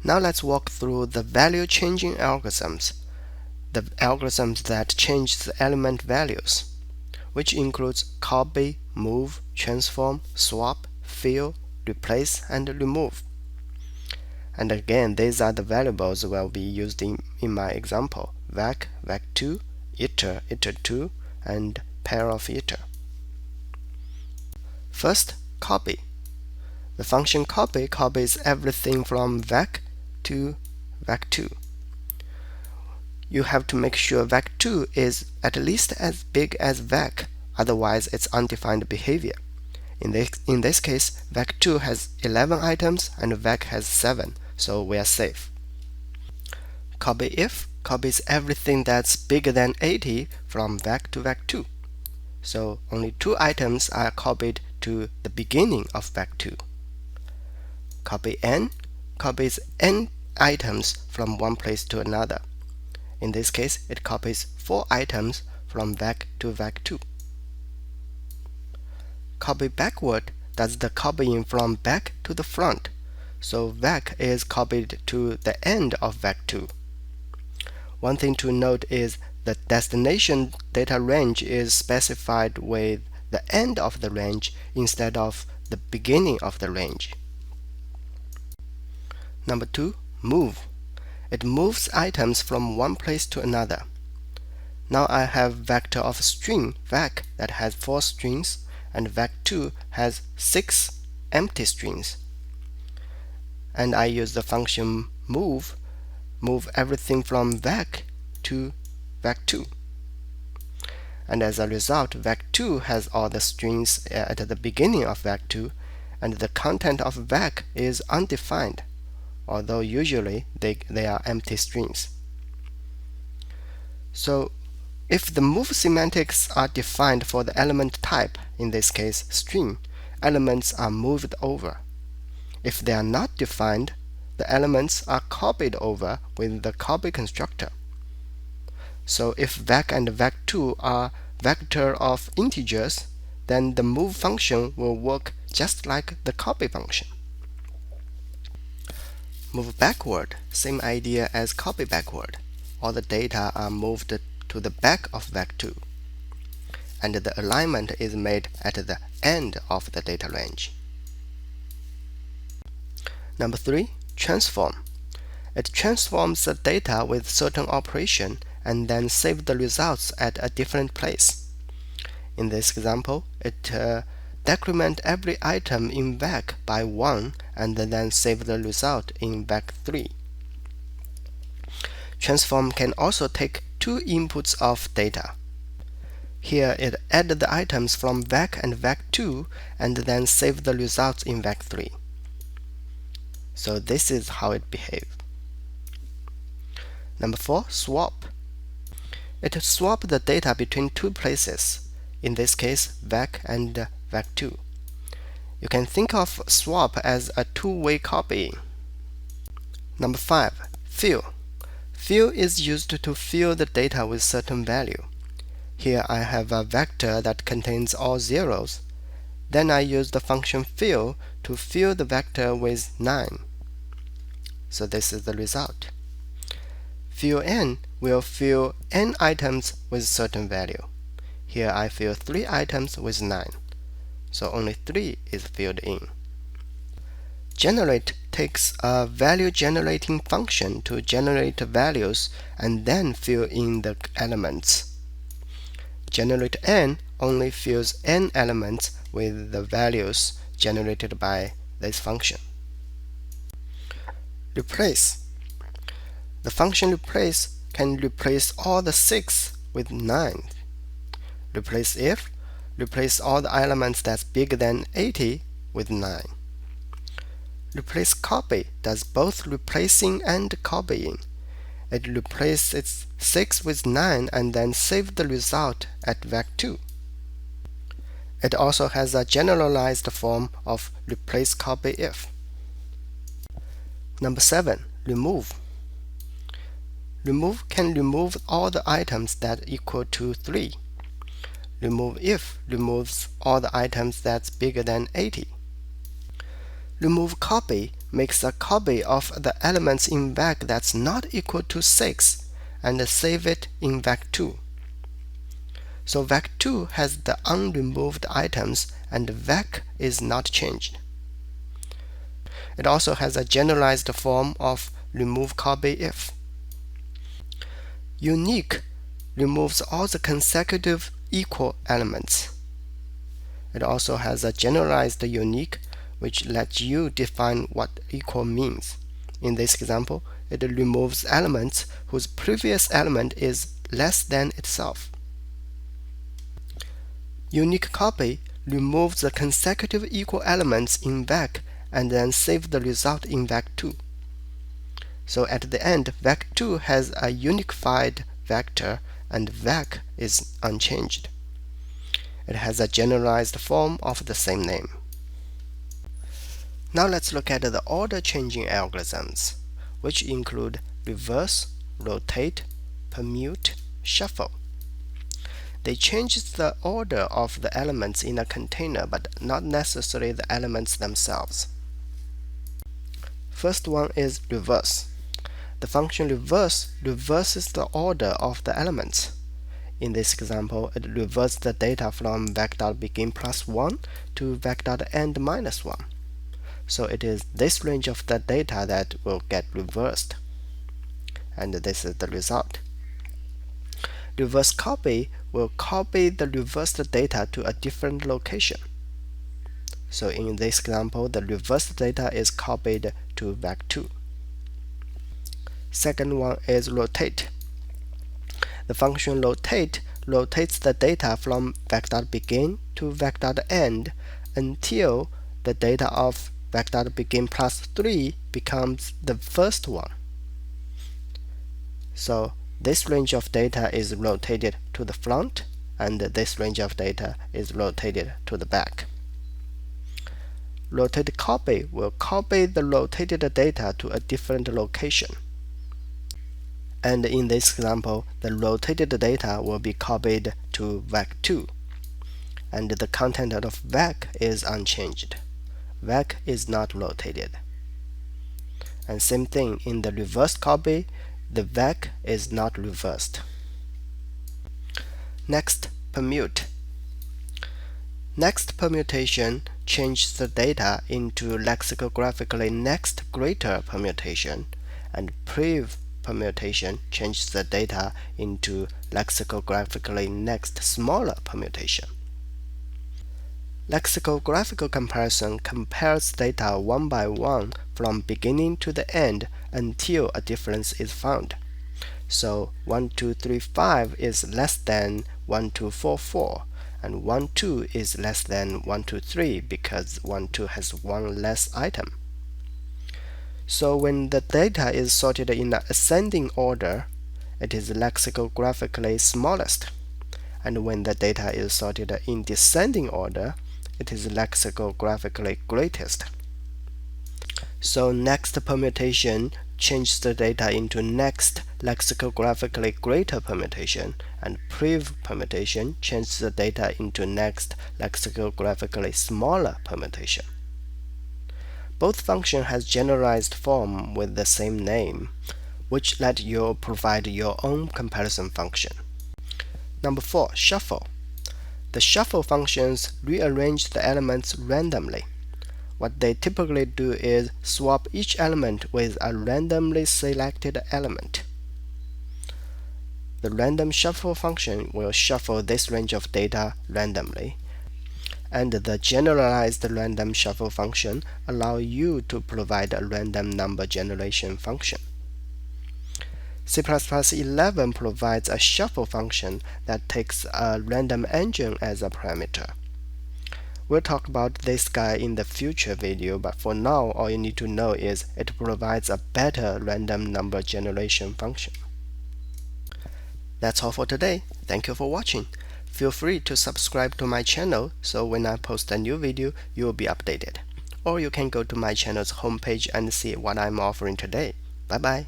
Now let's walk through the value changing algorithms, the algorithms that change the element values, which includes copy, move, transform, swap, fill, replace, and remove. And again, these are the variables will be used in my example: vec, vec2, iter, iter2, and pair of iter. First, copy. The function copy copies everything from vec to vec2. You have to make sure vec2 is at least as big as vec, otherwise it's undefined behavior. In this case, vec2 has 11 items and vec has 7, so we are safe. Copy if copies everything that's bigger than 80 from vec to vec2. So only 2 items are copied to the beginning of vec2. Copy n copies n items from one place to another. In this case, it copies 4 items from vec to vec2. Copy backward does the copying from back to the front, so vec is copied to the end of vec2. One thing to note is the destination data range is specified with the end of the range instead of the beginning of the range. Number 2, move. It moves items from one place to another. Now I have vector of string vec that has 4 strings, and vec2 has 6 empty strings. And I use the function move everything from vec to vec2. And as a result, vec2 has all the strings at the beginning of vec2, and the content of vec is undefined, although usually they are empty strings. So if the move semantics are defined for the element type, in this case string, elements are moved over. If they are not defined, the elements are copied over with the copy constructor. So if vec and vec2 are vector of integers, then the move function will work just like the copy function. Move backward, same idea as copy backward. All the data are moved to the back of vec2, and the alignment is made at the end of the data range. Number 3, transform. It transforms the data with certain operation and then saves the results at a different place. In this example, it decrement every item in vec by 1 and then save the result in vec3. Transform can also take 2 inputs of data. Here it added the items from vec and vec2 and then save the results in vec3. So this is how it behaves. Number 4, swap. It swaps the data between 2 places, in this case vec and vec2. You can think of swap as a two-way copying. Number 5, fill. Fill is used to fill the data with certain value. Here I have a vector that contains all zeros. Then I use the function fill to fill the vector with 9. So this is the result. Fill n will fill n items with certain value. Here I fill 3 items with 9. So only 3 is filled in. Generate takes a value generating function to generate values and then fill in the elements. Generate n only fills n elements with the values generated by this function. Replace. The function replace can replace all the 6 with 9. Replace if replace all the elements that's bigger than 80 with 9. Replace copy does both replacing and copying. It replaces 6 with 9 and then saves the result at vec2. It also has a generalized form of replace copy if. Number 7, remove. Remove can remove all the items that equal to 3. Remove if removes all the items that's bigger than 80. Remove copy makes a copy of the elements in vec that's not equal to 6 and save it in vec2. So vec2 has the unremoved items and vec is not changed. It also has a generalized form of remove copy if. Unique removes all the consecutive equal elements. It also has a generalized unique, which lets you define what equal means. In this example, it removes elements whose previous element is less than itself. Unique copy removes the consecutive equal elements in vec and then save the result in vec2. So at the end, vec2 has a unified vector and vec is unchanged. It has a generalized form of the same name. Now let's look at the order changing algorithms, which include reverse, rotate, permute, shuffle. They change the order of the elements in a container, but not necessarily the elements themselves. First one is reverse. The function reverse reverses the order of the elements. In this example, it reverses the data from vec.begin plus 1 to vec.end minus 1. So it is this range of the data that will get reversed. And this is the result. Reverse copy will copy the reversed data to a different location. So in this example, the reversed data is copied to vec2. Second one is rotate. The function rotate rotates the data from vec.begin to vec.end until the data of vec.begin plus 3 becomes the first one. So this range of data is rotated to the front, and this range of data is rotated to the back. Rotate copy will copy the rotated data to a different location. And in this example, the rotated data will be copied to vec2, and the content of vec is unchanged. Vec is not rotated. And same thing in the reverse copy, the vec is not reversed. Next, permute. Next permutation changes the data into lexicographically next greater permutation, and prev permutation changes the data into lexicographically next smaller permutation. Lexicographical comparison compares data one by one from beginning to the end until a difference is found. So 1, 2, 3, 5 is less than 1, 2, 4, 4, and 1, 2 is less than 1, 2, 3 because 1, 2 has one less item. So when the data is sorted in an ascending order, it is lexicographically smallest, and when the data is sorted in descending order, it is lexicographically greatest. So next permutation changes the data into next lexicographically greater permutation, and prev permutation changes the data into next lexicographically smaller permutation. Both function has generalized form with the same name, which let you provide your own comparison function. Number 4, shuffle. The shuffle functions rearrange the elements randomly. What they typically do is swap each element with a randomly selected element. The random shuffle function will shuffle this range of data randomly, and the generalized random shuffle function allows you to provide a random number generation function. C++ 11 provides a shuffle function that takes a random engine as a parameter. We'll talk about this guy in the future video, but for now all you need to know is it provides a better random number generation function. That's all for today. Thank you for watching. Feel free to subscribe to my channel so when I post a new video you will be updated. Or you can go to my channel's homepage and see what I'm offering today. Bye bye.